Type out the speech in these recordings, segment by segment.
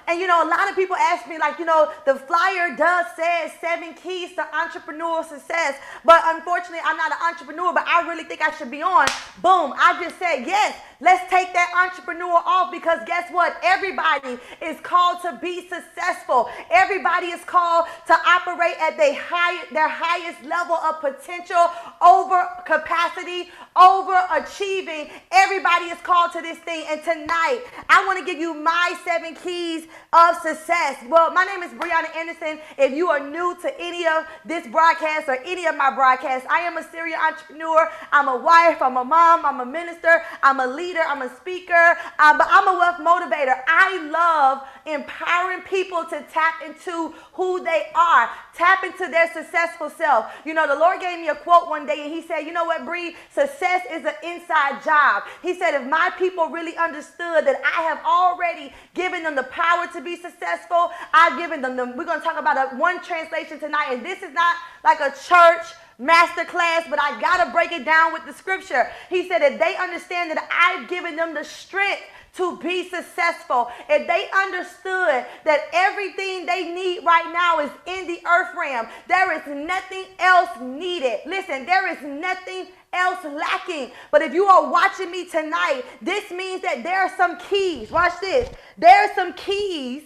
And, a lot of people ask me, like, the flyer does say 7 keys to entrepreneurial success. But unfortunately, I'm not an entrepreneur, but I really think I should be on. Boom. I just said, yes, let's take that entrepreneur off, because guess what? Everybody is called to be successful. Everybody is called to operate at their highest level of potential, over capacity, over achieving. Everybody is called to this thing. And tonight, I want to give you my 7 keys of success. Well, my name is Brianna Anderson. If you are new to any of this broadcast or any of my broadcasts, I am a serial entrepreneur. I'm a wife, I'm a mom, I'm a minister, I'm a leader, I'm a speaker, but I'm a wealth motivator. I love empowering people to tap into who they are, tap into their successful self. The Lord gave me a quote one day, and he said, you know what, Bree? Success is an inside job. He said, if my people really understood that I have already given them the power to be successful, I've given them we're going to talk about one translation tonight, and this is not like a church masterclass, but I got to break it down with the scripture. He said, if they understand that I've given them the strength to be successful, if they understood that everything they need right now is in the earth realm, there is nothing else needed. Listen, there is nothing else lacking. But if you are watching me tonight, this means that there are some keys. Watch this. There are some keys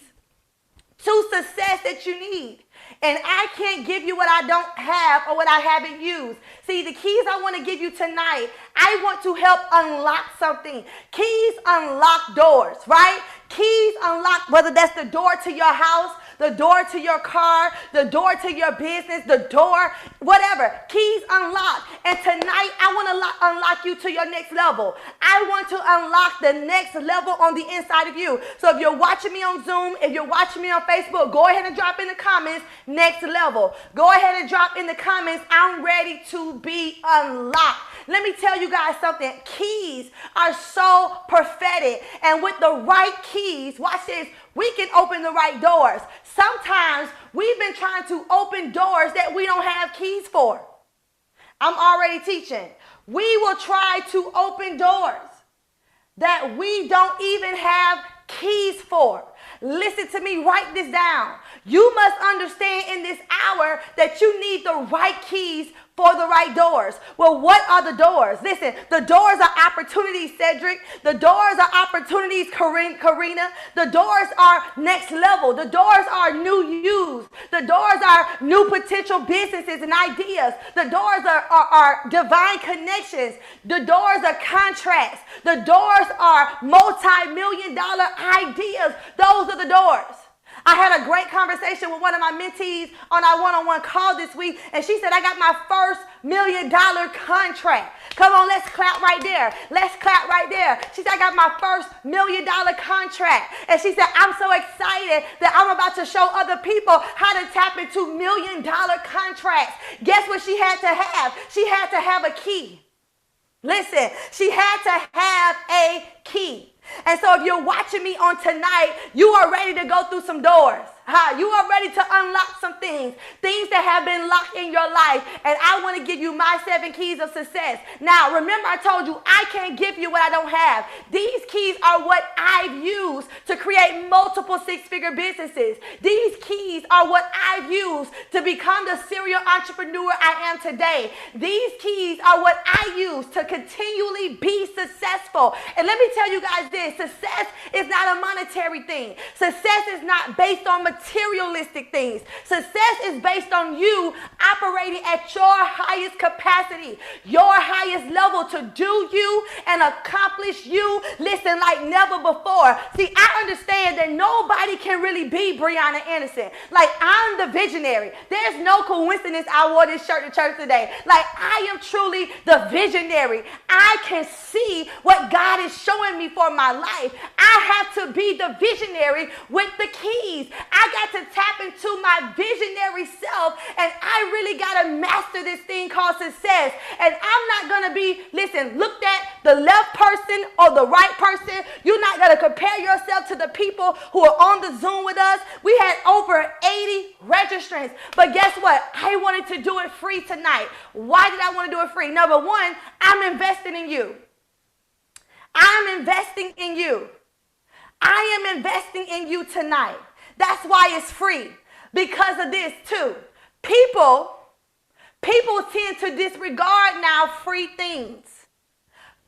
to success that you need. And I can't give you what I don't have or what I haven't used. See, the keys I want to give you tonight, I want to help unlock something. Keys unlock doors, right? Keys unlock, whether that's the door to your house, the door to your car, the door to your business, the door, whatever. Keys unlock. And tonight, I want to unlock you to your next level. I want to unlock the next level on the inside of you. So if you're watching me on Zoom, if you're watching me on Facebook, go ahead and drop in the comments, next level. Go ahead and drop in the comments, I'm ready to be unlocked. Let me tell you guys something. Keys are so prophetic. And with the right keys, watch this, we can open the right doors. Sometimes we've been trying to open doors that we don't have keys for. I'm already teaching. We will try to open doors that we don't even have keys for. Listen to me, write this down. You must understand in this hour that you need the right keys for the right doors. Well, what are the doors? Listen, the doors are opportunities, Cedric. The doors are opportunities, Karina. The doors are next level. The doors are new use. The doors are new potential businesses and ideas. The doors are divine connections. The doors are contracts. The doors are multi-million-dollar ideas. Those are the doors. I had a great conversation with one of my mentees on our one-on-one call this week, and she said, I got my first $1 million contract. Come on, let's clap right there. Let's clap right there. She said, I got my first $1 million contract. And she said, I'm so excited that I'm about to show other people how to tap into $1 million contracts. Guess what she had to have? She had to have a key. Listen, she had to have a key. And so if you're watching me on tonight, you are ready to go through some doors. You are ready to unlock some things that have been locked in your life. And I want to give you my 7 keys of success. Now, remember I told you I can't give you what I don't have. These keys are what I've used to create multiple 6-figure businesses. These keys are what I've used to become the serial entrepreneur I am today. These keys are what I use to continually be successful. And let me tell you guys this, success is not a monetary thing. Success is not based on materialistic things. Success is based on you operating at your highest capacity, your highest level to do you and accomplish you, listen, like never before. See, I understand that nobody can really be Brianna Anderson. Like, I'm the visionary. There's no coincidence I wore this shirt to church today. Like, I am truly the visionary. I can see what God is showing me for my life. I have to be the visionary with the keys. I got to tap into my visionary self, and I really got to master this thing called success. And I'm not going to be, listen, looked at the left person or the right person. You're not going to compare yourself to the people who are on the Zoom with us. We had over 80 registrants, but guess what? I wanted to do it free tonight. Why did I want to do it free? Number one, I'm investing in you. I'm investing in you. I am investing in you tonight. That's why it's free. Because of this too. People tend to disregard now free things.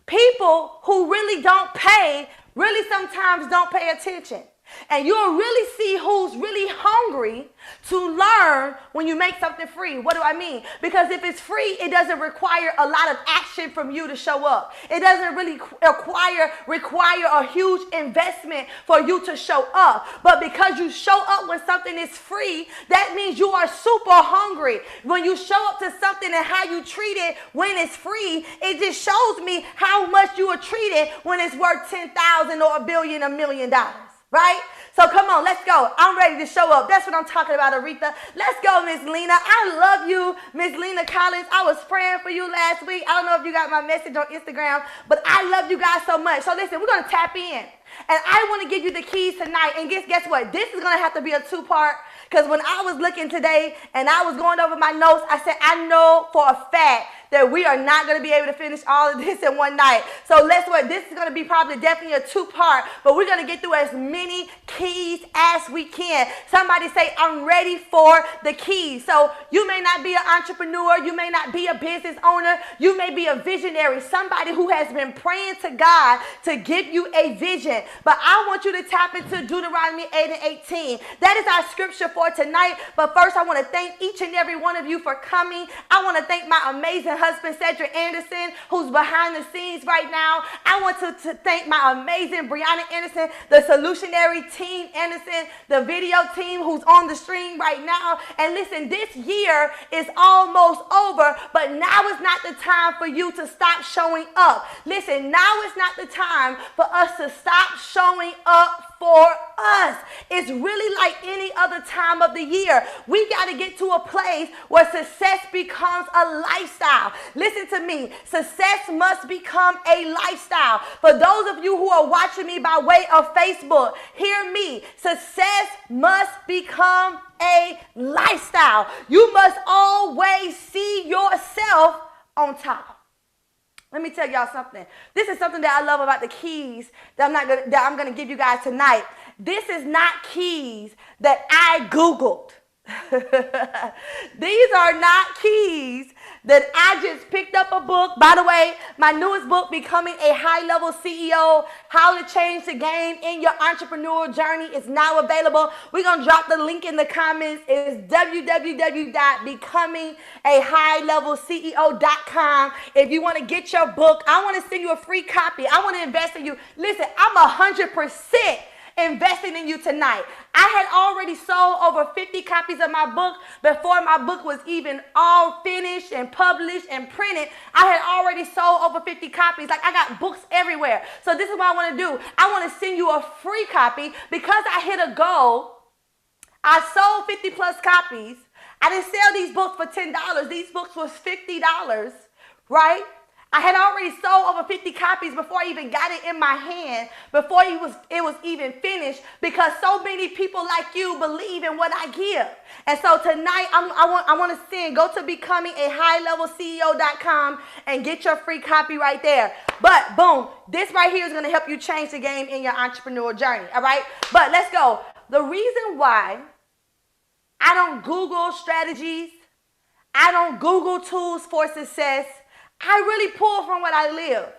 People who really don't pay, really sometimes don't pay attention. And you'll really see who's really hungry to learn when you make something free. What do I mean? Because if it's free, it doesn't require a lot of action from you to show up. It doesn't really require a huge investment for you to show up. But because you show up when something is free, that means you are super hungry. When you show up to something and how you treat it when it's free, it just shows me how much you are treated when it's worth 10,000 or $1 billion, $1 million. Right? So come on, let's go. I'm ready to show up. That's what I'm talking about, Aretha. Let's go, Miss Lena. I love you, Miss Lena Collins. I was praying for you last week. I don't know if you got my message on Instagram, but I love you guys so much. So listen, we're going to tap in. And I want to give you the keys tonight. And guess what? This is going to have to be a two-part. Because when I was looking today and I was going over my notes, I said, I know for a fact that we are not going to be able to finish all of this in one night. So let's what this is going to be probably definitely a two-part, but we're going to get through as many keys as we can. Somebody say, I'm ready for the keys. So you may not be an entrepreneur. You may not be a business owner. You may be a visionary, somebody who has been praying to God to give you a vision. But I want you to tap into Deuteronomy 8 and 18. That is our scripture for tonight. But first, I want to thank each and every one of you for coming. I want to thank my amazing husband, Cedric Anderson, who's behind the scenes right now. I want to thank my amazing Brianna Anderson, the Solutionary Team Anderson, the video team who's on the stream right now. And listen, this year is almost over, but now is not the time for you to stop showing up. Listen, now is not the time for us to stop showing up for us. It's really like any other time of the year. We got to get to a place where success becomes a lifestyle. Listen to me. Success must become a lifestyle. For those of you who are watching me by way of Facebook, hear me. Success must become a lifestyle. You must always see yourself on top. Let me tell y'all something. This is something that I love about the keys that I'm gonna give you guys tonight. This is not keys that I Googled. These are not keys that I just picked up a book. By the way, my newest book, Becoming a High-Level CEO, How to Change the Game in Your Entrepreneurial Journey, is now available. We're going to drop the link in the comments. It's www.becomingahigh-level-ceo.com. If you want to get your book, I want to send you a free copy. I want to invest in you. Listen, I'm 100% investing in you tonight. I had already sold over 50 copies of my book before my book was even all finished and published and printed. I had already sold over 50 copies. Like, I got books everywhere. So this is what I want to do. I want to send you a free copy because I hit a goal. I sold 50 plus copies. I didn't sell these books for $10. These books was $50, right? I had already sold over 50 copies before I even got it in my hand, before it was even finished, because so many people like you believe in what I give. And so tonight, I want to send, go to becomingahigh-level-ceo.com and get your free copy right there. But boom, this right here is going to help you change the game in your entrepreneurial journey, all right? But let's go. The reason why I don't Google strategies, I don't Google tools for success, I really pull from what I live.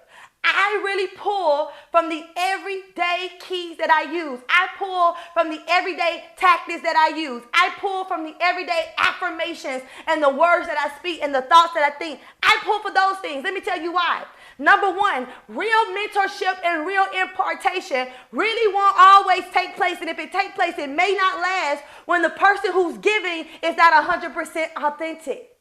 I really pull from the everyday keys that I use. I pull from the everyday tactics that I use. I pull from the everyday affirmations and the words that I speak and the thoughts that I think. I pull for those things. Let me tell you why. Number one, real mentorship and real impartation really won't always take place. And if it takes place, it may not last when the person who's giving is not 100% authentic.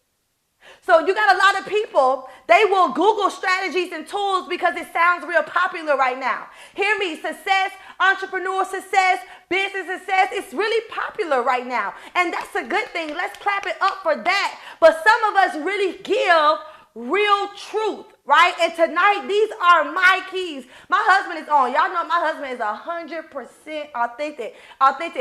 So you got a lot of people, they will Google strategies and tools because it sounds real popular right now. Hear me, success, entrepreneur success, business success, it's really popular right now. And that's a good thing. Let's clap it up for that. But some of us really give real truth, right? And tonight, these are my keys. My husband is on. Y'all know my husband is 100% authentic.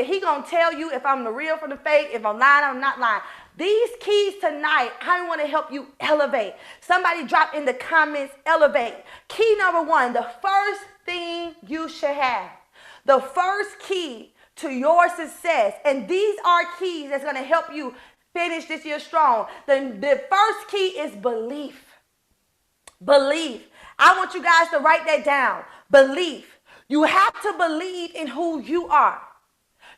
He gonna tell you if I'm the real from the fake, if I'm lying, I'm not lying. These keys tonight, I want to help you elevate. Somebody drop in the comments, elevate. Key number one, the first thing you should have. The first key to your success, and these are keys that's going to help you finish this year strong. The first key is belief. Belief. I want you guys to write that down. Belief. You have to believe in who you are.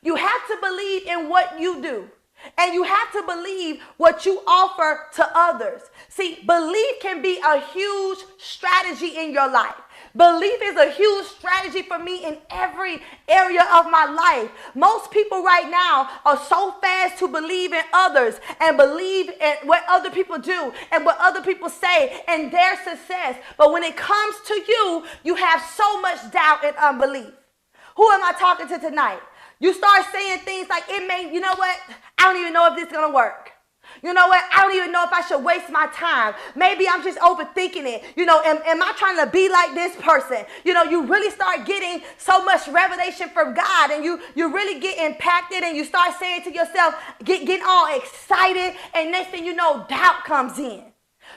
You have to believe in what you do. And you have to believe what you offer to others. See, belief can be a huge strategy in your life. Belief is a huge strategy for me in every area of my life. Most people right now are so fast to believe in others and believe in what other people do and what other people say and their success. But when it comes to you, you have so much doubt and unbelief. Who am I talking to tonight? You start saying things like, you know what? I don't even know if this is going to work. You know what? I don't even know if I should waste my time. Maybe I'm just overthinking it. Am I trying to be like this person? You really start getting so much revelation from God, and you really get impacted, and you start saying to yourself, get all excited, and next thing you know, doubt comes in.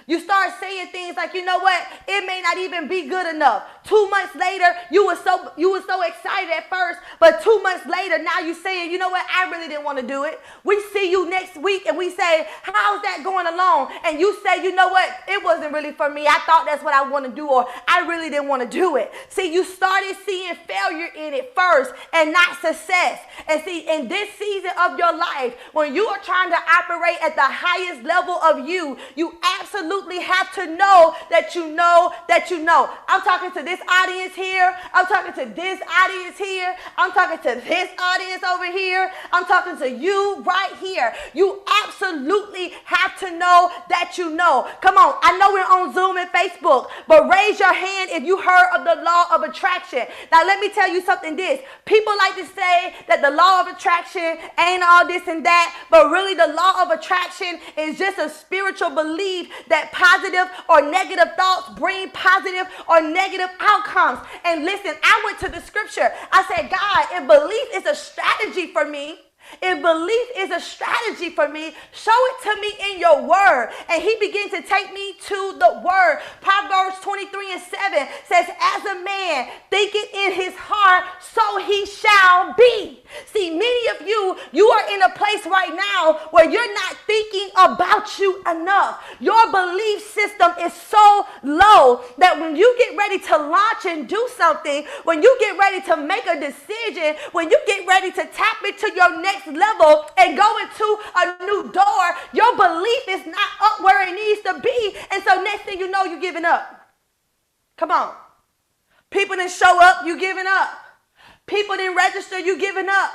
You start saying things like, you know what? It may not even be good enough. 2 months later, you were so excited at first, but 2 months later, now you're saying, you know what? I really didn't want to do it. We see you next week and we say, how's that going along? And you say, you know what? It wasn't really for me. I thought that's what I want to do, or I really didn't want to do it. See, you started seeing failure in it first and not success. And see, in this season of your life, when you are trying to operate at the highest level of you absolutely have to know that you know that you know. I'm talking to this audience here. I'm talking to this audience here. I'm talking to this audience over here. I'm talking to you right here. You absolutely have to know that you know. Come on. I know we're on Zoom and Facebook, but raise your hand if you heard of the law of attraction. Now, let me tell you something this. People like to say that the law of attraction ain't all this and that, but really the law of attraction is just a spiritual belief that positive or negative thoughts bring positive or negative outcomes. And listen, I went to the scripture. I said, God, if belief is a strategy for me, if belief is a strategy for me, show it to me in your word. And he began to take me to the word. Proverbs 23:7 says, as a man thinketh in his heart, so he shall be. See, many of you are in a place right now where you're not thinking about you enough. Your belief system is so low that when you get ready to launch and do something, when you get ready to make a decision, when you get ready to tap into your next level and go into a new door, your belief is not up where it needs to be. And so next thing you know, you're giving up. Come on. People didn't show up, you giving up. People didn't register, you giving up.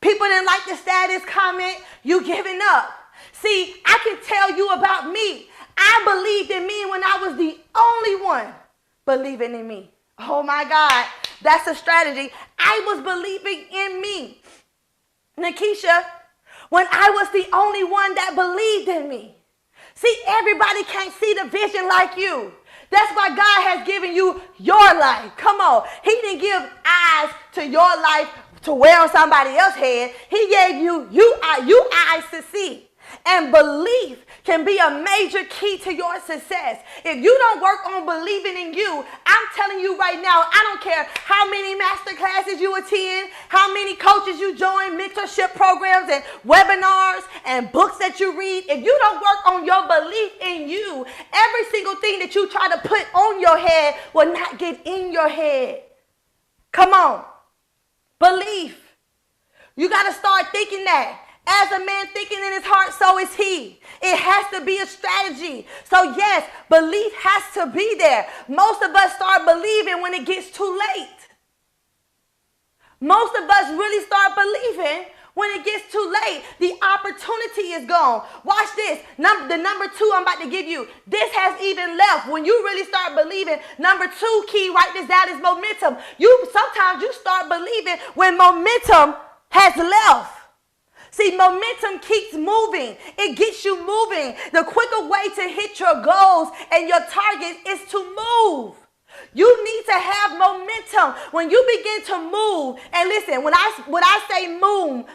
People didn't like the status comment, you giving up. See, I can tell you about me. I believed in me when I was the only one believing in me. Oh my God, that's a strategy. I was believing in me. Nikisha, when I was the only one that believed in me. See, everybody can't see the vision like you. That's why God has given you your life. Come on. He didn't give eyes to your life to wear on somebody else's head. He gave you eyes to see. And belief can be a major key to your success. If you don't work on believing in you, I'm telling you right now, I don't care how many master classes you attend, how many coaches you join, mentorship programs and webinars and books that you read. If you don't work on your belief in you, every single thing that you try to put on your head will not get in your head. Come on. Belief. You got to start thinking that. As a man thinking in his heart, so is he. It has to be a strategy. So yes, belief has to be there. Most of us start believing when it gets too late. Most of us really start believing when it gets too late. The opportunity is gone. Watch this. The number 2 I'm about to give you. This has even left. When you really start believing, number 2 key, write this down, is momentum. Sometimes you start believing when momentum has left. See, momentum keeps moving. It gets you moving. The quicker way to hit your goals and your targets is to move. You need to have momentum. When you begin to move, and listen, when I say move,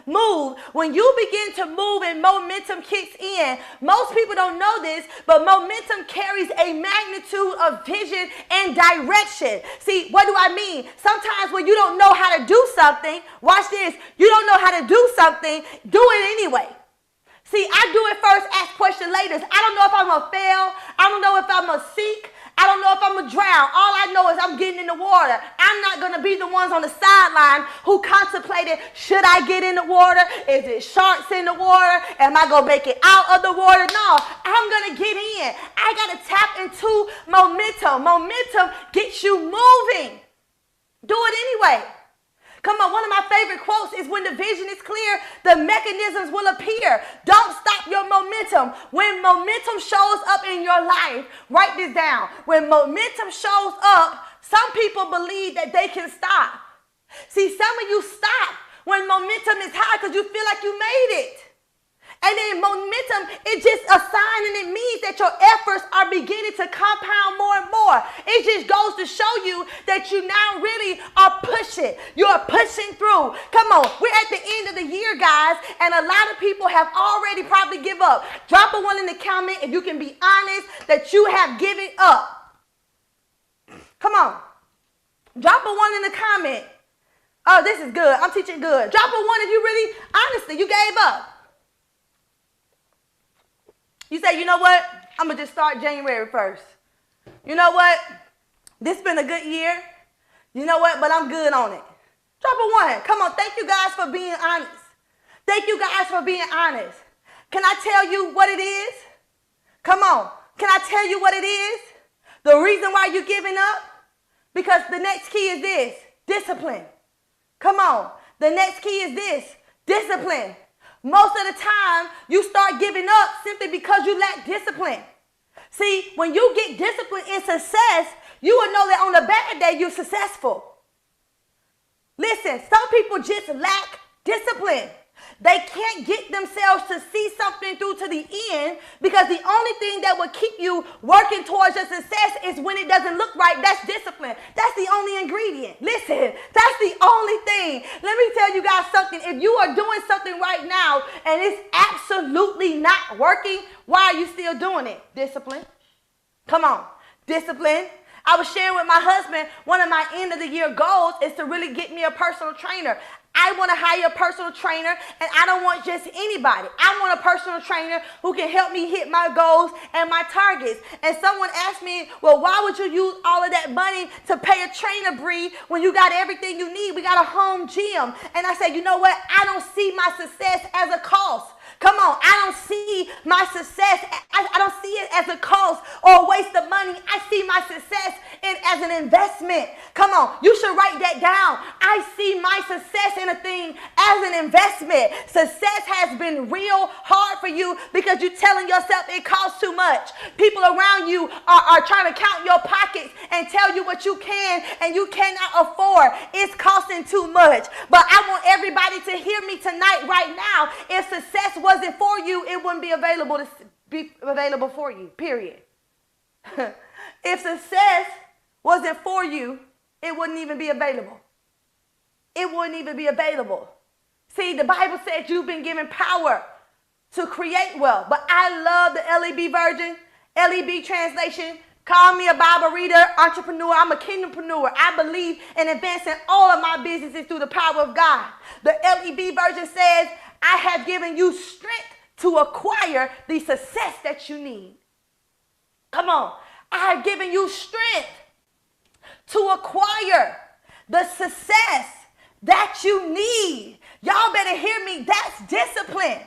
when you begin to move and momentum kicks in, most people don't know this, but momentum carries a magnitude of vision and direction. See, what do I mean? Sometimes when you don't know how to do something, watch this, you don't know how to do something, do it anyway. See, I do it first, ask questions later. I don't know if I'm going to fail. I don't know if I'm going to sink. I don't know if I'm going to drown. All I know is I'm getting in the water. I'm not going to be the ones on the sideline who contemplated, should I get in the water? Is it sharks in the water? Am I going to make it out of the water? No, I'm going to get in. I got to tap into momentum. Momentum gets you moving. Do it anyway. Come on, one of my favorite quotes is, when the vision is clear, the mechanisms will appear. Don't stop your momentum. When momentum shows up in your life, write this down. When momentum shows up, some people believe that they can stop. See, some of you stop when momentum is high because you feel like you made it. And then momentum, it's just a sign, and it means that your efforts are beginning to compound more and more. It just goes to show you that you now really are pushing. You're pushing through. Come on, we're at the end of the year, guys, and a lot of people have already probably give up. Drop a 1 in the comment if you can be honest that you have given up. Come on. Drop a 1 in the comment. Oh, this is good. I'm teaching good. Drop a 1 if you really, honestly, you gave up. You say, you know what? I'm going to just start January 1st. You know what? This been a good year. You know what? But I'm good on it. Drop a 1. Come on. Thank you guys for being honest. Thank you guys for being honest. Can I tell you what it is? Come on. Can I tell you what it is? The reason why you're giving up? Because the next key is this. Discipline. Come on. The next key is this. Discipline. Most of the time, you start giving up simply because you lack discipline. See, when you get discipline in success, you will know that on a bad day, you're successful. Listen, some people just lack discipline. They can't get themselves to see something through to the end, because the only thing that will keep you working towards your success is when it doesn't look right. That's discipline. That's the only ingredient. Listen, that's the only thing. Let me tell you guys something. If you are doing something right now and it's absolutely not working, why are you still doing it? Discipline. Come on. Discipline. I was sharing with my husband, one of my end of the year goals is to really get me a personal trainer. I want to hire a personal trainer, and I don't want just anybody. I want a personal trainer who can help me hit my goals and my targets. And someone asked me, well, why would you use all of that money to pay a trainer, Bree, when you got everything you need? We got a home gym. And I said, you know what? I don't see my success as a cost. Come on, I don't see my success, I don't see it as a cost or a waste of money. I see my success as an investment. Come on, you should write that down. I see my success in a thing as an investment. Success has been real hard for you because you're telling yourself it costs too much. People around you are trying to count your pockets and tell you what you can and you cannot afford. It's costing too much. But I want everybody to hear me tonight, right now. If success wasn't for you, it wouldn't be available for you, period. If success wasn't for you, it wouldn't even be available. It wouldn't even be available. See, the Bible said you've been given power to create wealth, but I love the LEB translation. Call me a Bible reader, entrepreneur. I'm a kingdompreneur. I believe in advancing all of my businesses through the power of God. The LEB version says, I have given you strength to acquire the success that you need. Come on. I have given you strength to acquire the success that you need. Y'all better hear me. That's discipline.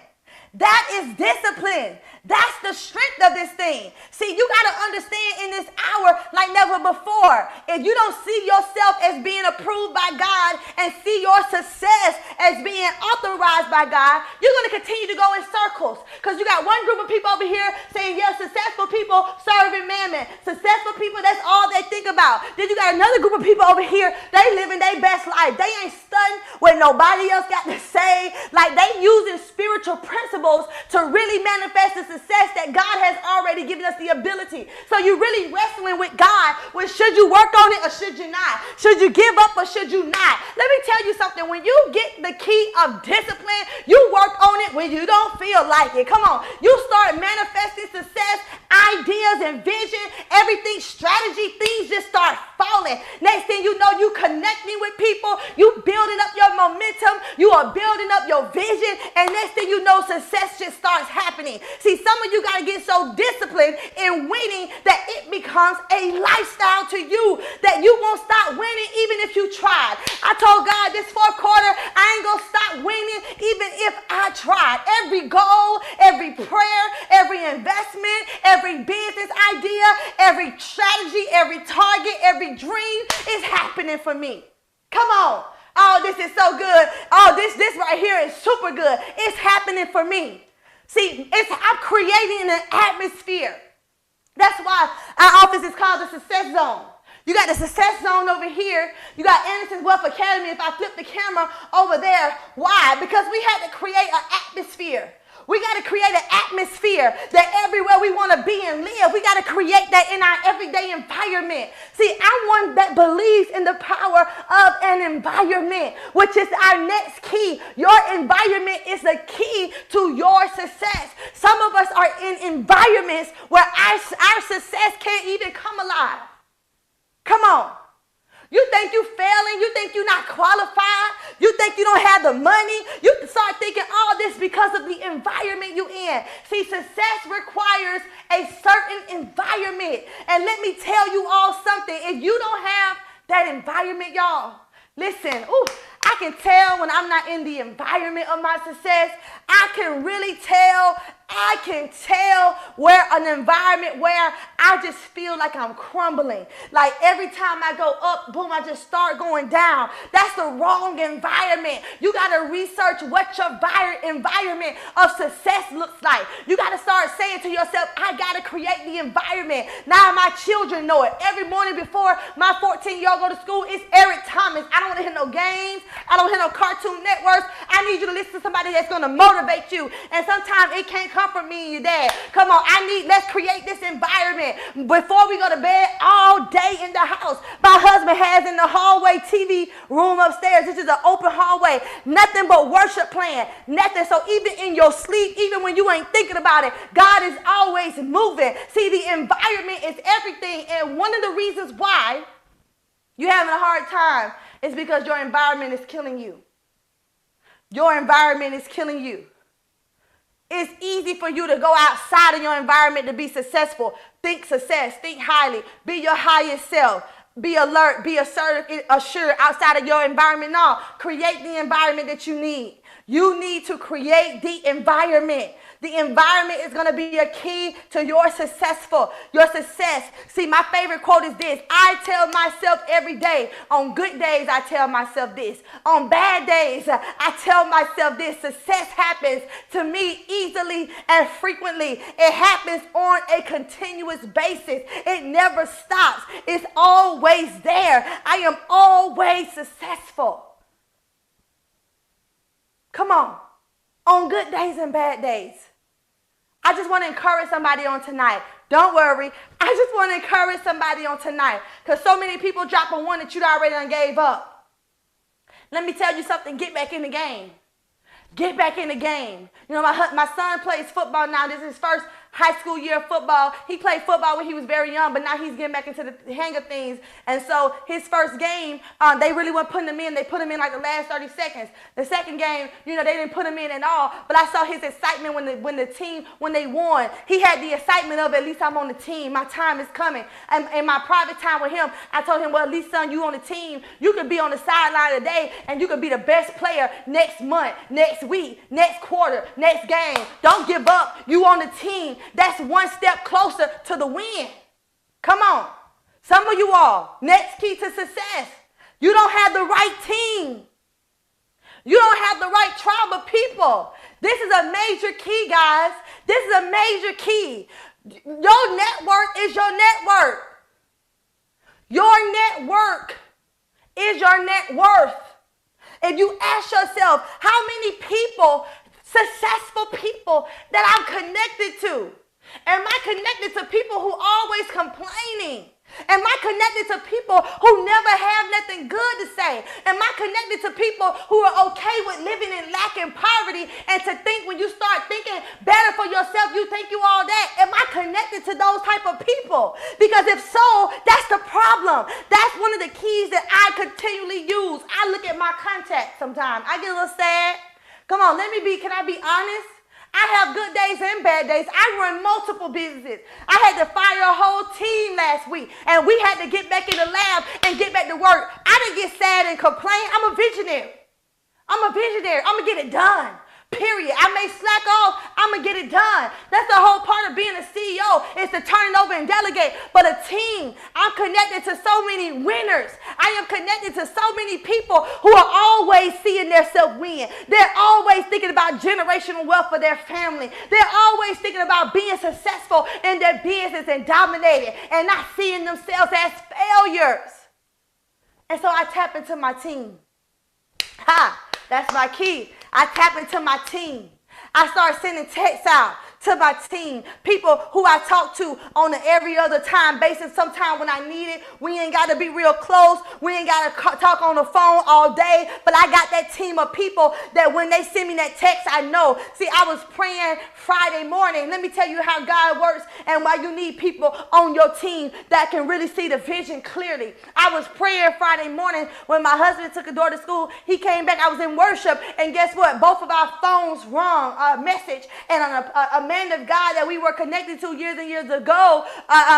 That is discipline. That's the strength of this thing. See, you got to understand in this hour like never before. If you don't see yourself as being approved by God and see your success as being authorized surprised by God. You're going to continue to go in circles because you got one group of people over here saying, yeah, successful people serving mammon. Successful people, that's all they think about. Then you got another group of people over here, they living their best life. They ain't studying what nobody else got to say. Like they using spiritual principles to really manifest the success that God has already given us the ability. So you're really wrestling with God with should you work on it or should you not? Should you give up or should you not? Let me tell you something. When you get the key of discipline, you work on it when you don't feel like it. Come on. You start manifesting success, ideas and vision, everything, strategy, things just start falling. Next thing you know, you connecting with people, you building up your momentum, you are building up your vision, and next thing you know, success just starts happening. See, some of you got to get so disciplined in winning that it becomes a lifestyle to you, that you won't stop winning even if you tried. I told God this fourth quarter, I ain't going to stop winning even if I tried. Every goal, every prayer, every investment, every business idea, every strategy, every target, every dream is happening for me. Come on. Oh, this is so good. Oh, this right here is super good. It's happening for me. See, I'm creating an atmosphere. That's why our office is called the Success Zone. You got the Success Zone over here. You got Anderson's Wealth Academy. If I flip the camera over there, why? Because we had to create an atmosphere. We got to create an atmosphere that everywhere we want to be and live, we got to create that in our everyday environment. See, I'm one that believes in the power of an environment, which is our next key. Your environment is the key to your success. Some of us are in environments where our success can't even come alive. Come on. You think you failing? You think you're not qualified? You think you don't have the money? You start thinking all this because of the environment you're in. See, success requires a certain environment. And let me tell you all something. If you don't have that environment, y'all, listen, I can tell when I'm not in the environment of my success. I can really tell. I can tell where an environment where I just feel like I'm crumbling. Like every time I go up, boom, I just start going down. That's the wrong environment. You got to research what your environment of success looks like. You got to start saying to yourself, I got to create the environment. Now my children know it. Every morning before my 14-year-old go to school, it's Eric Thomas. I don't want to hear no games. I don't hear no Cartoon Networks. I need you to listen to somebody that's going to motivate you. And sometimes it can't come from me and your dad. Come on, let's create this environment. Before we go to bed, all day in the house. My husband has in the hallway TV room upstairs. This is an open hallway. Nothing but worship playing. Nothing. So even in your sleep, even when you ain't thinking about it, God is always moving. See, the environment is everything. And one of the reasons why you're having a hard time is because your environment is killing you. Your environment is killing you. It's easy for you to go outside of your environment to be successful. Think success. Think highly. Be your highest self. Be alert. Be assertive, assured outside of your environment. No. Create the environment that you need. You need to create the environment. The environment is going to be a key to your success. See, my favorite quote is this. I tell myself every day, on good days, I tell myself this. On bad days, I tell myself this. Success happens to me easily and frequently. It happens on a continuous basis. It never stops. It's always there. I am always successful. Come on good days and bad days. I just want to encourage somebody on tonight. Don't worry. I just want to encourage somebody on tonight because so many people drop a one that you already done gave up. Let me tell you something. Get back in the game. Get back in the game. You know, my son plays football now. This is his first high school year of football. He played football when he was very young, but now he's getting back into the hang of things. And so his first game, they really weren't putting him in. They put him in like the last 30 seconds. The second game, you know, they didn't put him in at all. But I saw his excitement when they won. He had the excitement of, at least I'm on the team. My time is coming. And in my private time with him, I told him, well, at least, son, you on the team. You could be on the sideline today, and you could be the best player next month, next week, next quarter, next game. Don't give up. You on the team. That's one step closer to the win. Come on. Some of you all, next key to success, you don't have the right team. You don't have the right tribe of people. This is a major key, guys. This is a major key. Your network is your network. Your network is your net worth. If you ask yourself, how many people, successful people that I'm connected to? Am I connected to people who always complaining? Am I connected to people who never have nothing good to say? Am I connected to people who are okay with living in lack and poverty, and to think when you start thinking better for yourself, you think you all that? Am I connected to those type of people? Because if so, that's the problem. That's one of the keys that I continually use. I look at my contacts sometimes. I get a little sad. Come on, can I be honest? I have good days and bad days. I run multiple businesses. I had to fire a whole team last week, and we had to get back in the lab and get back to work. I didn't get sad and complain. I'm a visionary. I'm going to get it done. Period. I may slack off. I'm going to get it done. That's the whole part of being a CEO, is to turn it over and delegate. But a team, I'm connected to so many winners. I am connected to so many people who are always seeing themselves win. They're always thinking about generational wealth for their family. They're always thinking about being successful in their business and dominating, and not seeing themselves as failures. And so I tap into my team. That's my key. I tap into my team. I start sending texts out to my team, people who I talk to on an every other time basis. Sometime when I need it, we ain't got to be real close. We ain't got to talk on the phone all day. But I got that team of people that when they send me that text, I know. See, I was praying Friday morning. Let me tell you how God works and why you need people on your team that can really see the vision clearly. I was praying Friday morning when my husband took a daughter to school. He came back. I was in worship. And guess what? Both of our phones rung a message. And a man of God that we were connected to years and years ago,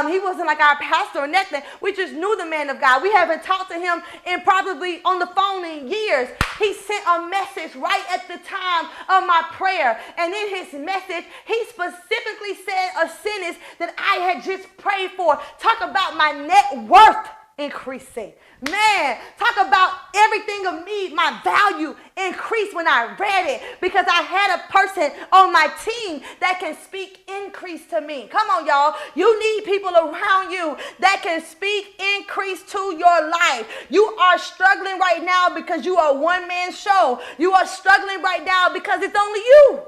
he wasn't like our pastor or nothing. We just knew the man of God. We haven't talked to him in probably on the phone in years. He sent a message right at the time of my prayer. And in his message, he specifically said a sentence that I had just prayed for. Talk about my net worth increasing. Man, talk about everything of me, my value increased when I read it, because I had a person on my team that can speak increase to me. Come on, y'all. You need people around you that can speak increase to your life. You are struggling right now because you are a one-man show. You are struggling right now because it's only you.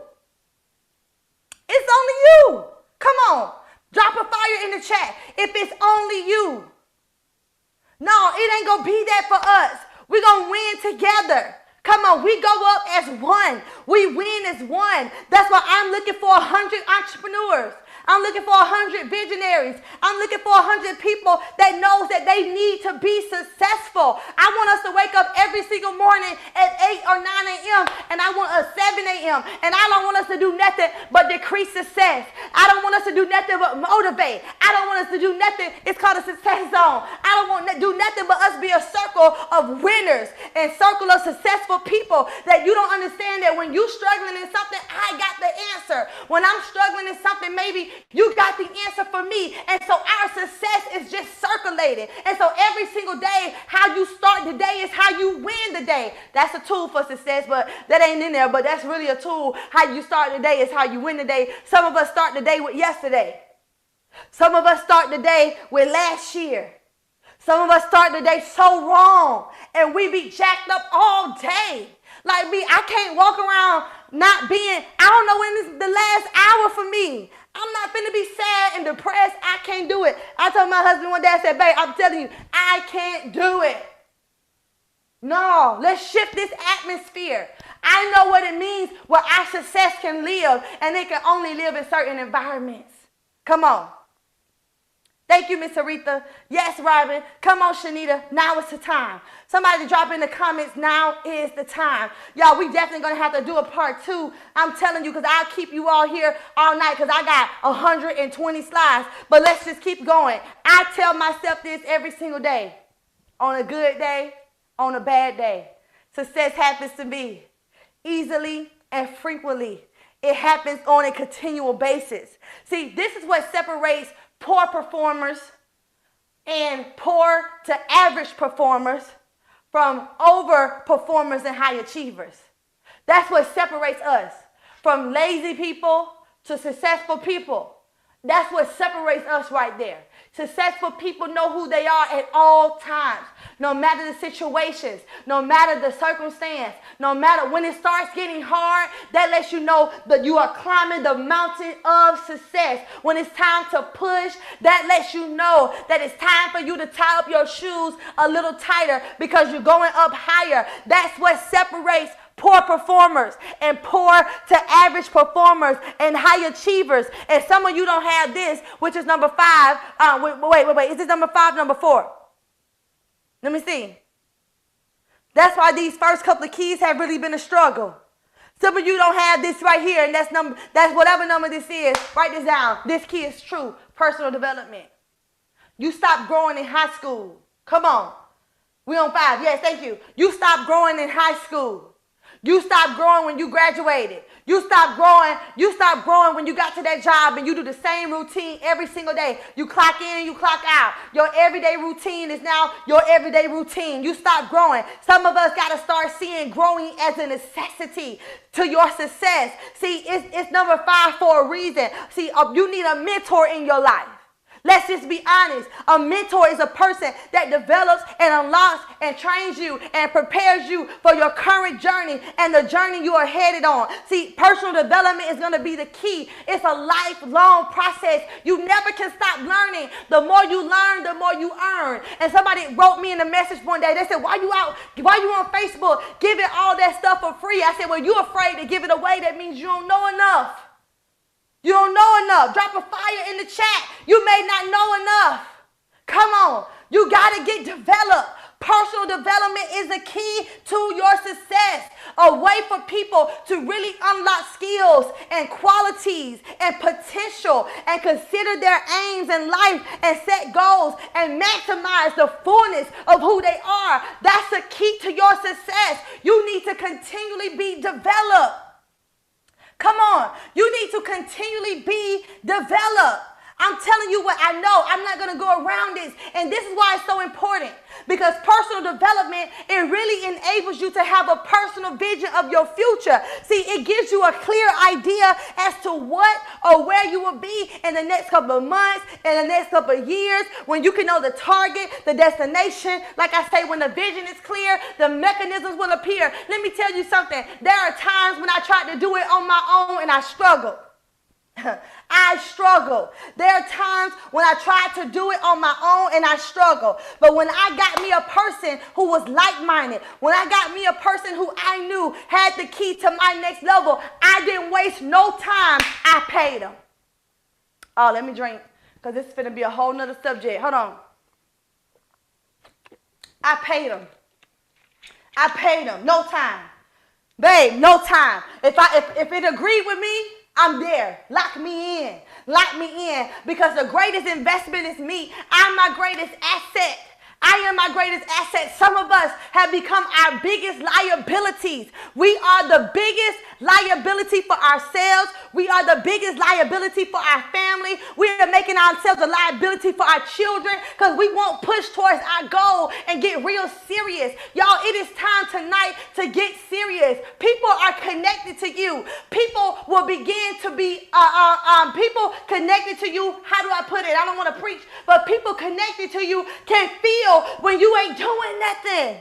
It's only you. Come on. Drop a fire in the chat if it's only you. No, it ain't going to be that for us. We're going to win together. Come on, we go up as one. We win as one. That's why I'm looking for 100 entrepreneurs. I'm looking for 100 visionaries. I'm looking for 100 people that knows that they need to be successful. I want us to wake up every single morning at 8 or 9 a.m. and I want us 7 a.m. and I don't want us to do nothing but decrease success. I don't want us to do nothing but motivate. I don't want us to do nothing. It's called a success zone. I don't want to do nothing but us be a circle of winners and circle of successful people, that you don't understand that when you're struggling in something, I got the answer. When I'm struggling in something, maybe you got the answer for me. And so our success is just circulating. And so every single day, how you start the day is how you win the day. That's a tool for success, but that ain't in there. But that's really a tool. How you start the day is how you win the day. Some of us start the day with yesterday. Some of us start the day with last year. Some of us start the day so wrong, and we be jacked up all day. Like me, I can't walk around not being, I don't know when is the last hour for me. I'm not finna be sad and depressed. I can't do it. I told my husband one day, I said, babe, I'm telling you, I can't do it. No, let's shift this atmosphere. I know what it means where our success can live, and it can only live in certain environments. Come on. Thank you, Miss Aretha. Yes, Robin. Come on, Shanita. Now is the time. Somebody drop in the comments, now is the time. Y'all, we definitely going to have to do a part 2. I'm telling you, because I'll keep you all here all night, because I got 120 slides. But let's just keep going. I tell myself this every single day. On a good day, on a bad day. Success happens to me easily and frequently. It happens on a continual basis. See, this is what separates poor performers and poor to average performers from overperformers and high achievers. That's what separates us from lazy people to successful people. That's what separates us right there. Successful people know who they are at all times, no matter the situations, no matter the circumstance, no matter when it starts getting hard. That lets you know that you are climbing the mountain of success. When it's time to push, that lets you know that it's time for you to tie up your shoes a little tighter because you're going up higher. That's what separates poor performers and poor to average performers and high achievers. And some of you don't have this, which is number 5. Wait. Is this number 5, number 4? Let me see. That's why these first couple of keys have really been a struggle. Some of you don't have this right here, and that's whatever number this is. Write this down. This key is true. Personal development. You stopped growing in high school. Come on. We on 5. Yes, thank you. You stopped growing in high school. You stopped growing when you graduated. You stopped growing when you got to that job and you do the same routine every single day. You clock in, you clock out. Your everyday routine is now your everyday routine. You stop growing. Some of us got to start seeing growing as a necessity to your success. See, it's number 5 for a reason. See, you need a mentor in your life. Let's just be honest. A mentor is a person that develops and unlocks and trains you and prepares you for your current journey and the journey you are headed on. See, personal development is going to be the key. It's a lifelong process. You never can stop learning. The more you learn, the more you earn. And somebody wrote me in a message one day. They said, why you on Facebook giving all that stuff for free? I said, well, you're afraid to give it away. That means you don't know enough. You don't know enough. Drop a fire in the chat. You may not know enough. Come on. You got to get developed. Personal development is the key to your success. A way for people to really unlock skills and qualities and potential and consider their aims in life and set goals and maximize the fullness of who they are. That's the key to your success. You need to continually be developed. Come on. You need to continually be developed. I'm telling you what I know. I'm not going to go around this. And this is why it's so important. Because personal development, it really enables you to have a personal vision of your future. See, it gives you a clear idea as to what or where you will be in the next couple of months, in the next couple of years, when you can know the target, the destination. Like I say, when the vision is clear, the mechanisms will appear. Let me tell you something. There are times when I tried to do it on my own and I struggled. I struggle. There are times when I tried to do it on my own and I struggle. But when I got me a person who was like-minded, when I got me a person who I knew had the key to my next level, I didn't waste no time. I paid them. Oh, let me drink because this is going to be a whole nother subject. Hold on. I paid them. I paid them. No time. Babe, no time. If it agreed with me, I'm there. Lock me in. Lock me in. Because the greatest investment is me. I'm my greatest asset. I am my greatest asset. Some of us have become our biggest liabilities. We are the biggest liability for ourselves. We are the biggest liability for our family. We are making ourselves a liability for our children because we won't push towards our goal and get real serious. Y'all, it is time tonight to get serious. People are connected to you. People will begin to be, people connected to you. How do I put it? I don't want to preach, but people connected to you can feel when you ain't doing nothing.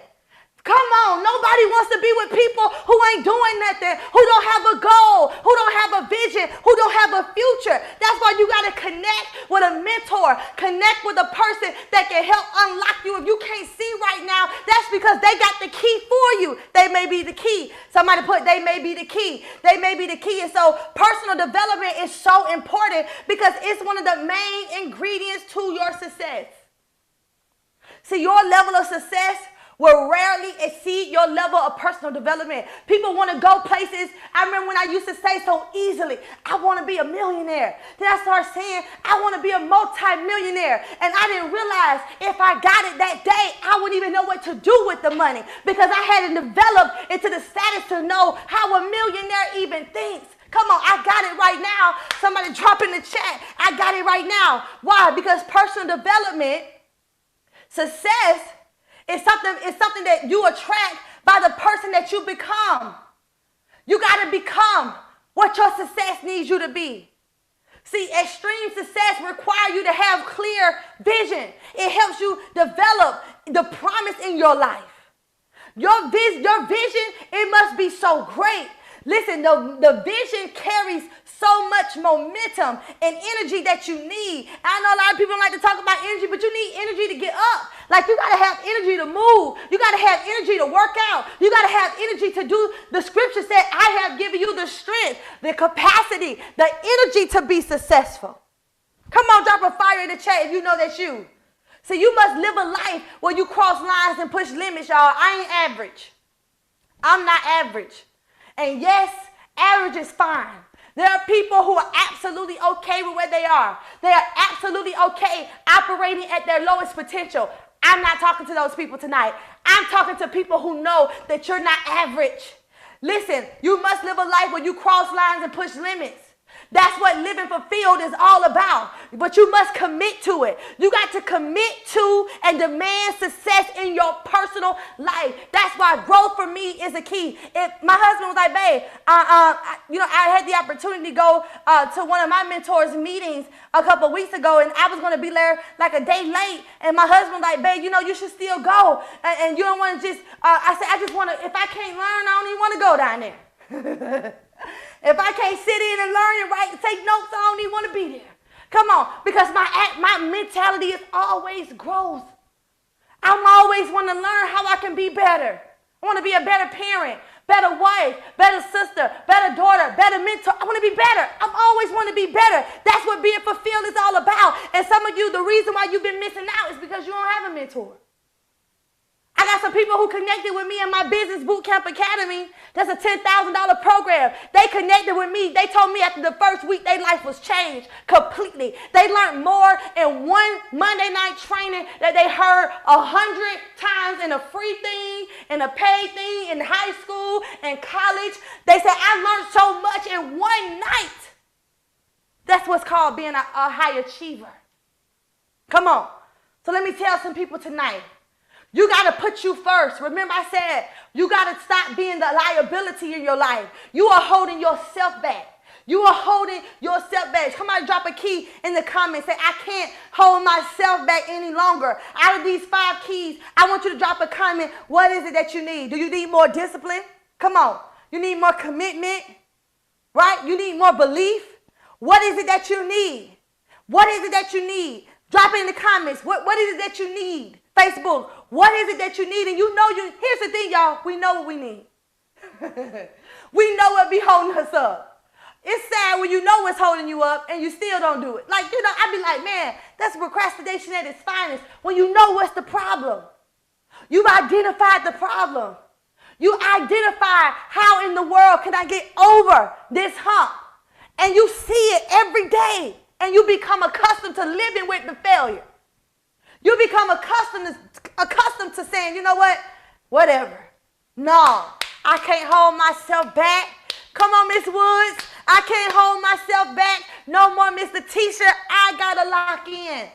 Come on, nobody wants to be with people who ain't doing nothing, who don't have a goal, who don't have a vision, who don't have a future. That's why you got to connect with a mentor, connect with a person that can help unlock you. If you can't see right now, that's because they got the key for you. They may be the key. Somebody put they may be the key. They may be the key. And so personal development is so important because it's one of the main ingredients to your success. See, your level of success will rarely exceed your level of personal development. People want to go places. I remember when I used to say so easily, I want to be a millionaire. Then I started saying, I want to be a multi-millionaire. And I didn't realize if I got it that day, I wouldn't even know what to do with the money because I hadn't developed into the status to know how a millionaire even thinks. Come on, I got it right now. Somebody drop in the chat. I got it right now. Why? Because personal development, success, It's something that you attract by the person that you become. You got to become what your success needs you to be. See, extreme success requires you to have clear vision. It helps you develop the promise in your life. Your vision, it must be so great. Listen, the vision carries so much momentum and energy that you need. I know a lot of people don't like to talk about energy, but you need energy to get up. Like, you got to have energy to move. You got to have energy to work out. You got to have energy to do. The scripture said, I have given you the strength, the capacity, the energy to be successful. Come on, drop a fire in the chat if you know that's you. See, you must live a life where you cross lines and push limits, y'all. I ain't average. I'm not average. And yes, average is fine. There are people who are absolutely okay with where they are. They are absolutely okay operating at their lowest potential. I'm not talking to those people tonight. I'm talking to people who know that you're not average. Listen, you must live a life where you cross lines and push limits. That's what living fulfilled is all about. But you must commit to it. You got to commit to and demand success in your personal life. That's why growth for me is a key. If my husband was like, babe, I had the opportunity to go to one of my mentors' meetings a couple of weeks ago, and I was going to be there like a day late. And my husband was like, babe, you should still go. And you don't want to just, I said, I just want to, if I can't learn, I don't even want to go down there. If I can't sit in and learn and write and take notes, I don't even want to be there. Come on, because my mentality is always growth. I'm always want to learn how I can be better. I want to be a better parent, better wife, better sister, better daughter, better mentor. I want to be better. I always want to be better. That's what being fulfilled is all about. And some of you, the reason why you've been missing out is because you don't have a mentor. I got some people who connected with me in my Business Bootcamp Academy. That's a $10,000 program. They connected with me. They told me after the first week their life was changed completely. They learned more in one Monday night training that they heard 100 times in a free thing, in a paid thing, in high school, and college. They said, I learned so much in one night. That's what's called being a high achiever. Come on. So let me tell some people tonight. You got to put you first. Remember I said, you got to stop being the liability in your life. You are holding yourself back. You are holding yourself back. Somebody drop a key in the comments. Say, I can't hold myself back any longer. Out of these 5 keys, I want you to drop a comment. What is it that you need? Do you need more discipline? Come on. You need more commitment, right? You need more belief. What is it that you need? What is it that you need? Drop it in the comments. What is it that you need? Facebook, what is it that you need? And here's the thing, y'all. We know what we need. We know what be holding us up. It's sad when you know what's holding you up and you still don't do it. Like, I be like, man, that's procrastination at its finest. When you know what's the problem. You've identified the problem. You identify how in the world can I get over this hump. And you see it every day. And you become accustomed to living with the failure. You become accustomed to saying, you know what? Whatever. No, I can't hold myself back. Come on, Miss Woods. I can't hold myself back. No more, Miss Letitia. I got to lock in.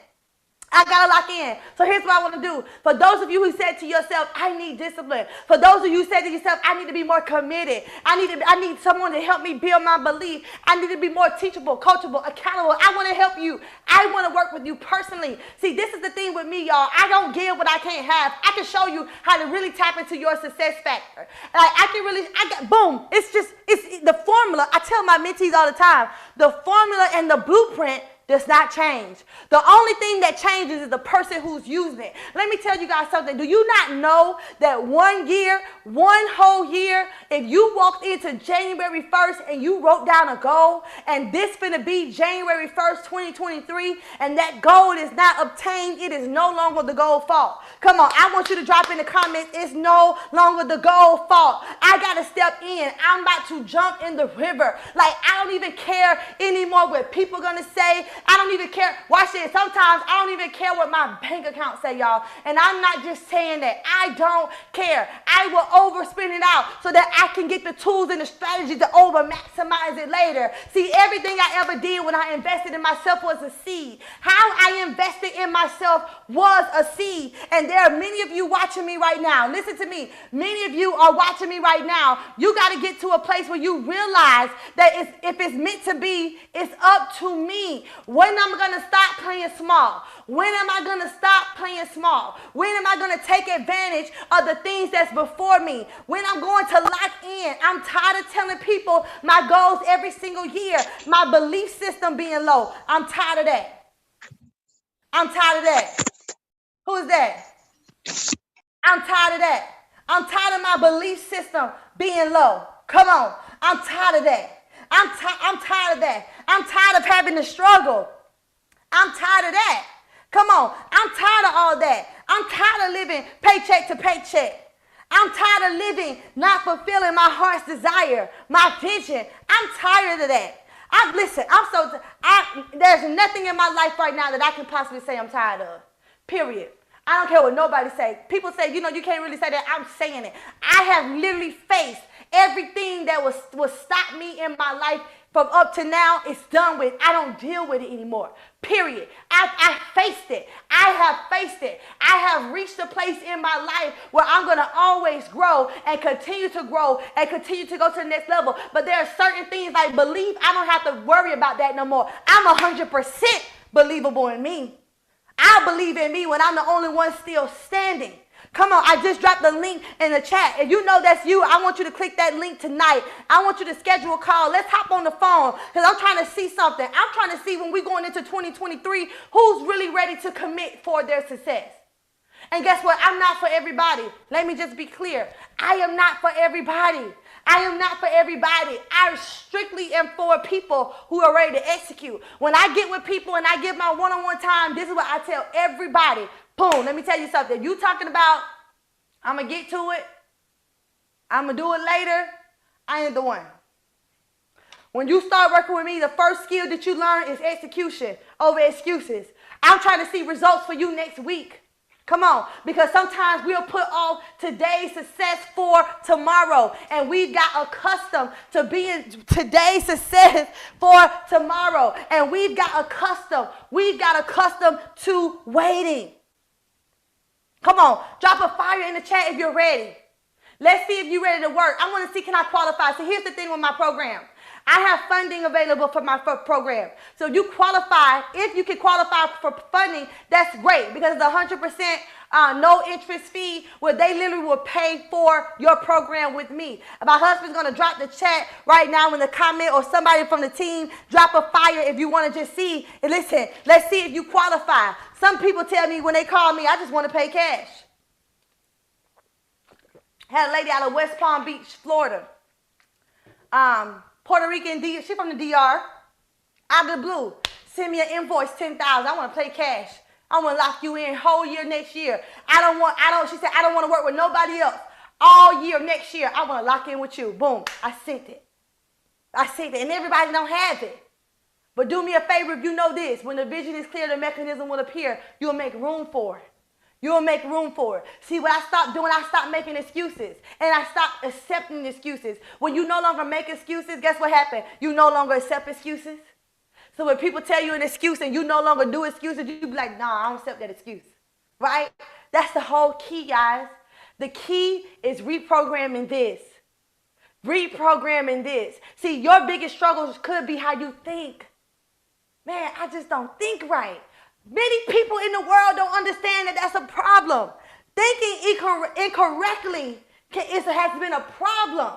I got to lock in. So here's what I want to do. For those of you who said to yourself, I need discipline. For those of you who said to yourself, I need to be more committed. I need someone to help me build my belief. I need to be more teachable, coachable, accountable. I want to help you. I want to work with you personally. See, this is the thing with me, y'all. I don't give what I can't have. I can show you how to really tap into your success factor. Like, boom. It's the formula. I tell my mentees all the time, the formula and the blueprint does not change. The only thing that changes is the person who's using it. Let me tell you guys something. Do you not know that one whole year, if you walked into January 1st and you wrote down a goal, and this finna be January 1st, 2023, and that goal is not obtained, it is no longer the goal fault. Come on, I want you to drop in the comments, it's no longer the goal fault. I gotta step in. I'm about to jump in the river. Like, I don't even care anymore what people are gonna say. I don't even care. Watch this. Sometimes I don't even care what my bank account say, y'all. And I'm not just saying that. I don't care. I will overspend it out so that I can get the tools and the strategy to over maximize maximize it later. See, everything I ever did when I invested in myself was a seed. How I invested in myself was a seed. And there are many of you watching me right now. Listen to me. Many of you are watching me right now. You got to get to a place where you realize that if it's meant to be, it's up to me. When I'm going to stop playing small? When am I going to stop playing small? When am I going to take advantage of the things that's before me? When I'm going to lock in? I'm tired of telling people my goals every single year. My belief system being low. I'm tired of that. I'm tired of that. Who is that? I'm tired of that. I'm tired of my belief system being low. Come on. I'm tired of that. I'm tired of that. I'm tired of having to struggle. I'm tired of that. Come on. I'm tired of all that. I'm tired of living paycheck to paycheck. I'm tired of living not fulfilling my heart's desire, my vision. I'm tired of that. There's nothing in my life right now that I can possibly say I'm tired of. Period. I don't care what nobody say. People say, you can't really say that. I'm saying it. I have literally faced everything that was stop me in my life from up to now. It's done with. I don't deal with it anymore. Period. I faced it. I have faced it. I have reached a place in my life where I'm going to always grow and continue to grow and continue to go to the next level. But there are certain things like belief. I don't have to worry about that no more. I'm 100% believable in me. I believe in me when I'm the only one still standing. Come on, I just dropped the link in the chat. If you know that's you, I want you to click that link tonight. I want you to schedule a call. Let's hop on the phone because I'm trying to see something. I'm trying to see when we're going into 2023, who's really ready to commit for their success. And guess what? I'm not for everybody. Let me just be clear. I am not for everybody. I am not for everybody. I strictly am for people who are ready to execute. When I get with people and I give my one-on-one time, this is what I tell everybody. Boom, let me tell you something. You talking about, I'm going to get to it, I'm going to do it later, I ain't the one. When you start working with me, the first skill that you learn is execution over excuses. I'm trying to see results for you next week. Come on, because sometimes we'll put off today's success for tomorrow, and we got accustomed to being today's success for tomorrow, and we've got accustomed to waiting. Come on, drop a fire in the chat if you're ready. Let's see if you're ready to work. I want to see, can I qualify? So here's the thing with my program. I have funding available for my program. So you qualify. If you can qualify for funding, that's great because it's 100% no interest fee where they literally will pay for your program with me. My husband's going to drop the chat right now in the comment, or somebody from the team drop a fire if you want to just see. And listen, let's see if you qualify. Some people tell me when they call me, I just want to pay cash. Had a lady out of West Palm Beach, Florida. Puerto Rican, she from the DR. Out of the blue, send me an invoice, $10,000. I want to pay cash. I want to lock you in whole year next year. She said, I don't want to work with nobody else. All year next year, I want to lock in with you. Boom, I sent it. And everybody don't have it. But do me a favor if you know this. When the vision is clear, the mechanism will appear. You'll make room for it. You'll make room for it. See, what I stopped doing, I stopped making excuses. And I stopped accepting excuses. When you no longer make excuses, guess what happened? You no longer accept excuses. So when people tell you an excuse and you no longer do excuses, you be like, nah, I don't accept that excuse. Right? That's the whole key, guys. The key is reprogramming this. Reprogramming this. See, your biggest struggles could be how you think. Man, I just don't think right. Many people in the world don't understand that that's a problem. Thinking incorrectly has been a problem.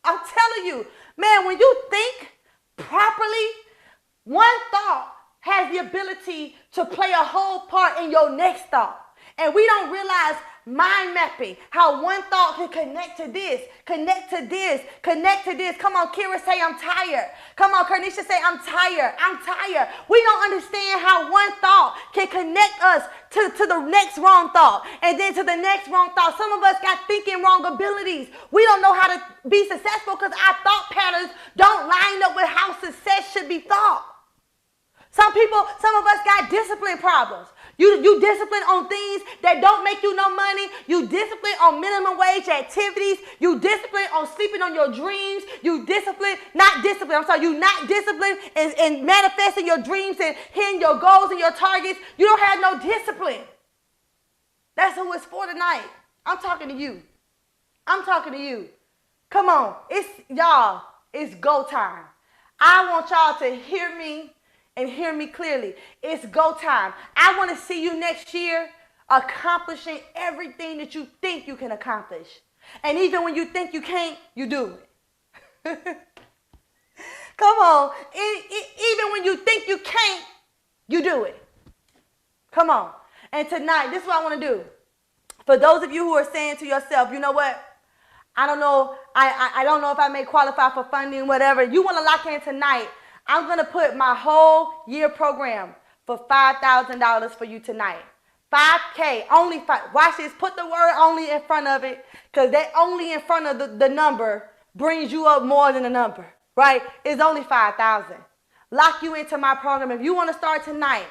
I'm telling you, man, when you think properly, one thought has the ability to play a whole part in your next thought. And we don't realize mind mapping, how one thought can connect to this, connect to this, connect to this. Come on, Kira, say I'm tired. Come on, Kernisha, say I'm tired. I'm tired. We don't understand how one thought can connect us to the next wrong thought, and then to the next wrong thought. Some of us got thinking wrong abilities. We don't know how to be successful because our thought patterns don't line up with how success should be thought. Some of us got discipline problems. You disciplined on things that don't make you no money. You disciplined on minimum wage activities. You disciplined on sleeping on your dreams. You not disciplined in manifesting your dreams and hitting your goals and your targets. You don't have no discipline. That's who it's for tonight. I'm talking to you. I'm talking to you. Come on. It's go time. I want y'all to hear me and hear me clearly. It's go time. I want to see you next year accomplishing everything that you think you can accomplish. And even when you think you can't, you do it. Come on. Even when you think you can't, you do it. Come on. And tonight, this is what I want to do. For those of you who are saying to yourself, you know what? I don't know. I don't know if I may qualify for funding, whatever. You want to lock in tonight. I'm going to put my whole year program for $5,000 for you tonight. 5K, only 5. Watch this. Put the word only in front of it, because that only in front of the number brings you up more than the number, right? It's only 5,000. Lock you into my program. If you want to start tonight,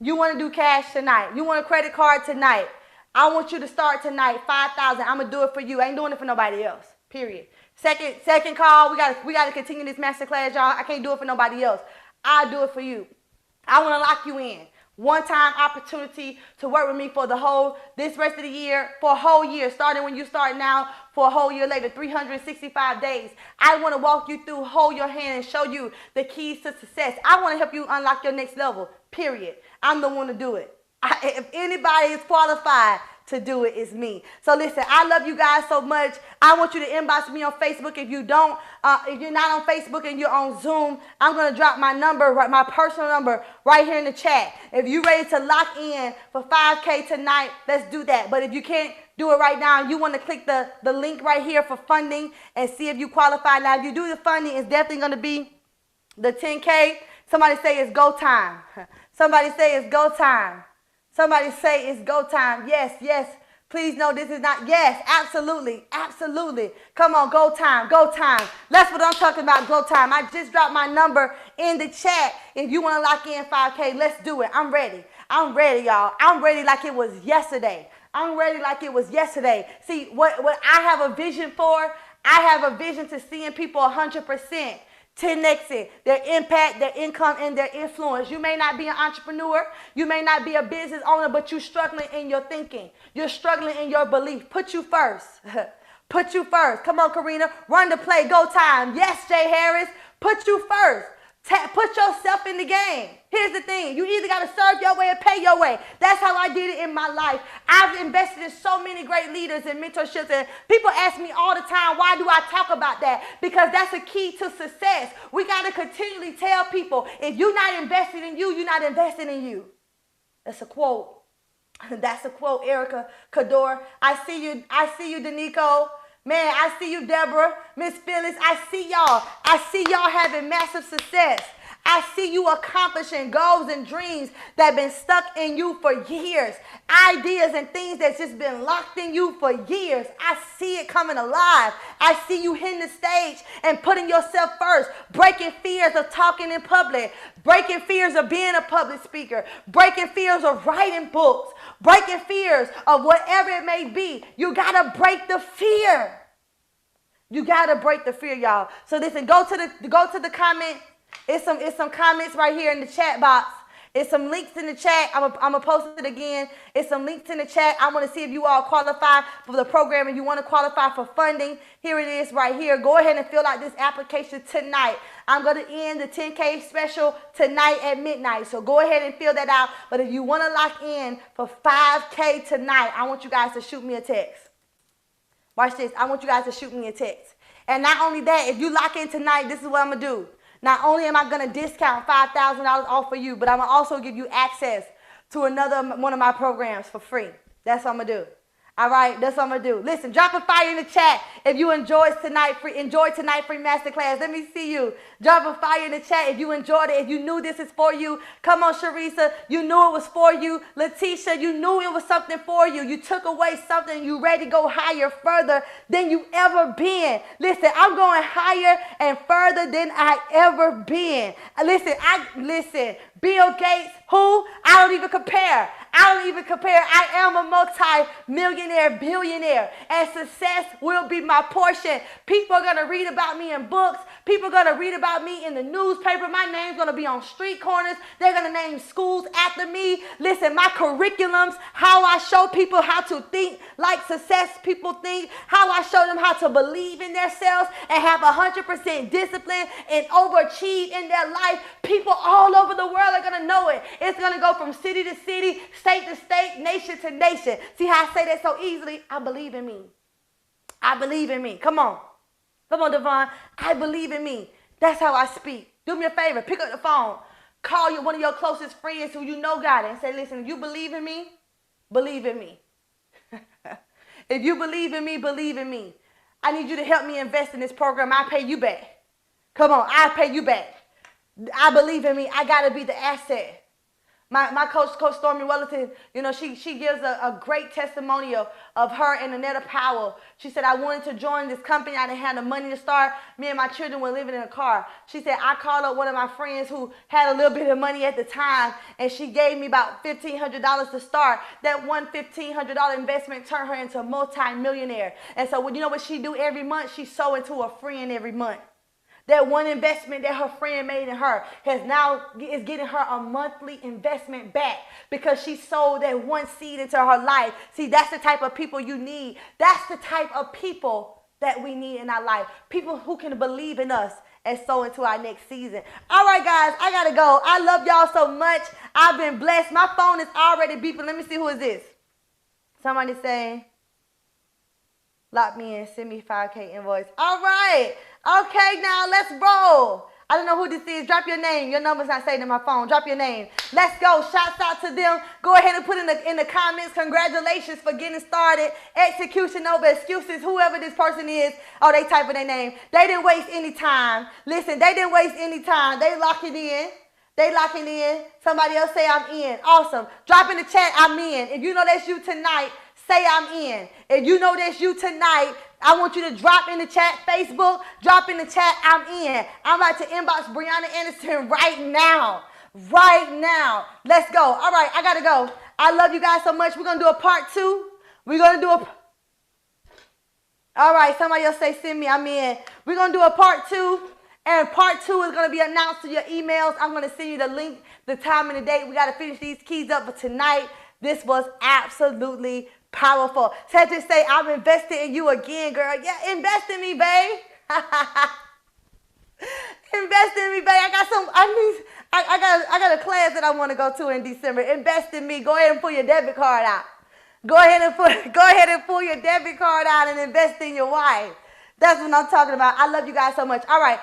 you want to do cash tonight, you want a credit card tonight, I want you to start tonight, 5,000. I'm going to do it for you. I ain't doing it for nobody else, period. Second call, we got to continue this masterclass, y'all. I can't do it for nobody else. I'll do it for you. I want to lock you in. One-time opportunity to work with me for this rest of the year, for a whole year, starting when you start now, for a whole year later, 365 days. I want to walk you through, hold your hand, and show you the keys to success. I want to help you unlock your next level, period. I'm the one to do it. If anybody is qualified to do it, it's me. So listen, I love you guys so much. I want you to inbox me on Facebook. If you're not on Facebook and you're on Zoom, I'm going to drop my number, my personal number right here in the chat. If you're ready to lock in for 5K tonight, let's do that. But if you can't do it right now, you want to click the link right here for funding and see if you qualify. Now, if you do the funding, it's definitely going to be the 10K. Somebody say it's go time. Somebody say it's go time. Somebody say it's go time. Yes, yes. Please know this is not, yes, absolutely, absolutely. Come on, go time, go time. That's what I'm talking about, go time. I just dropped my number in the chat. If you want to lock in 5K, let's do it. I'm ready. I'm ready, y'all. I'm ready like it was yesterday. I'm ready like it was yesterday. See, what I have a vision for, I have a vision to seeing people 100%. 10xing their impact, their income, and their influence. You may not be an entrepreneur. You may not be a business owner, but you're struggling in your thinking. You're struggling in your belief. Put you first. Put you first. Come on, Karina. Run the play. Go time. Yes, Jay Harris. Put you first. Put yourself in the game. Here's the thing. You either got to serve your way or pay your way. That's how I did it in my life. I've invested in so many great leaders and mentorships. And people ask me all the time, why do I talk about that? Because that's a key to success. We got to continually tell people, if you're not invested in you, you're not investing in you. That's a quote. That's a quote, Erica Cador. I see you, Danico. Man, I see you, Deborah, Miss Phyllis. I see y'all. I see y'all having massive success. I see you accomplishing goals and dreams that have been stuck in you for years. Ideas and things that's just been locked in you for years. I see it coming alive. I see you hitting the stage and putting yourself first. Breaking fears of talking in public. Breaking fears of being a public speaker. Breaking fears of writing books. Breaking fears of whatever it may be. You got to break the fear. You got to break the fear, y'all. So listen, go to the comment. It's some comments right here in the chat box. It's some links in the chat. I'm gonna post it again. It's some links in the chat. I want to see if you all qualify for the program and you want to qualify for funding. Here it is right here. Go ahead and fill out this application tonight. I'm going to end the 10K special tonight at midnight. So go ahead and fill that out. But if you want to lock in for 5K tonight, I want you guys to shoot me a text. Watch this. I want you guys to shoot me a text. And not only that, if you lock in tonight, this is what I'm going to do. Not only am I going to discount $5,000 off for you, but I'm going to also give you access to another one of my programs for free. That's what I'm going to do. All right, that's what I'm going to do. Listen, drop a fire in the chat if you enjoyed tonight free masterclass. Let me see you. Drop a fire in the chat if you enjoyed it, if you knew this is for you. Come on, Sharisa, you knew it was for you. Letitia, you knew it was something for you. You took away something. You ready to go higher, further than you ever been. Listen, I'm going higher and further than I ever been. Listen, Bill Gates, who? I don't even compare. I don't even compare. I am a multi-millionaire, billionaire, and success will be my portion. People are going to read about me in books. People are going to read about me in the newspaper. My name's going to be on street corners. They're going to name schools after me. Listen, my curriculums, how I show people how to think like success people think, how I show them how to believe in themselves and have 100% discipline and overachieve in their life. People all over the world are going to know it. It's going to go from city to city, state to state, nation to nation. See how I say that so easily? I believe in me. I believe in me. Come on. Come on, Devon. I believe in me. That's how I speak. Do me a favor. Pick up the phone. Call one of your closest friends who you know got it and say, listen, if you believe in me, believe in me. If you believe in me, believe in me. I need you to help me invest in this program. I'll pay you back. Come on, I'll pay you back. I believe in me. I got to be the asset. My coach Stormy Wellington, you know, she gives a great testimonial of her and Annetta Powell. She said, I wanted to join this company. I didn't have the money to start. Me and my children were living in a car. She said, I called up one of my friends who had a little bit of money at the time, and she gave me about $1,500 to start. That one $1,500 investment turned her into a multi-millionaire. And so, you know what she do every month? She sow into a friend every month. That one investment that her friend made in her is getting her a monthly investment back because she sold that one seed into her life. See, that's the type of people you need. That's the type of people that we need in our life. People who can believe in us and sow into our next season. All right, guys, I got to go. I love y'all so much. I've been blessed. My phone is already beeping. Let me see, who is this? Somebody saying, lock me in, send me 5K invoice. All right. Okay, now let's roll. I don't know who this is. Drop your name. Your number's not saved in my phone. Drop your name. Let's go. Shouts out to them. Go ahead and put in the comments, congratulations for getting started. Execution over excuses. Whoever this person is. Oh, they typing their name. They didn't waste any time. Listen, they didn't waste any time. They locking in. They locking in. Somebody else say I'm in. Awesome. Drop in the chat, I'm in. If you know that's you tonight, say I'm in. If you know that's you tonight, I want you to drop in the chat, Facebook, drop in the chat, I'm in. I'm about to inbox Brianna Anderson right now. Right now. Let's go. All right, I got to go. I love you guys so much. We're going to do a part 2. We're going to do a... All right, somebody else say send me, I'm in. We're going to do a part 2. And part 2 is going to be announced to your emails. I'm going to send you the link, the time, and the date. We got to finish these keys up for tonight. This was absolutely powerful. So I just say, I'm investing in you again, girl. Yeah, invest in me, babe. Invest in me, babe. I got a class that I want to go to in December. Invest in me. Go ahead and pull your debit card out. Go ahead and pull your debit card out and invest in your wife. That's what I'm talking about. I love you guys so much. All right.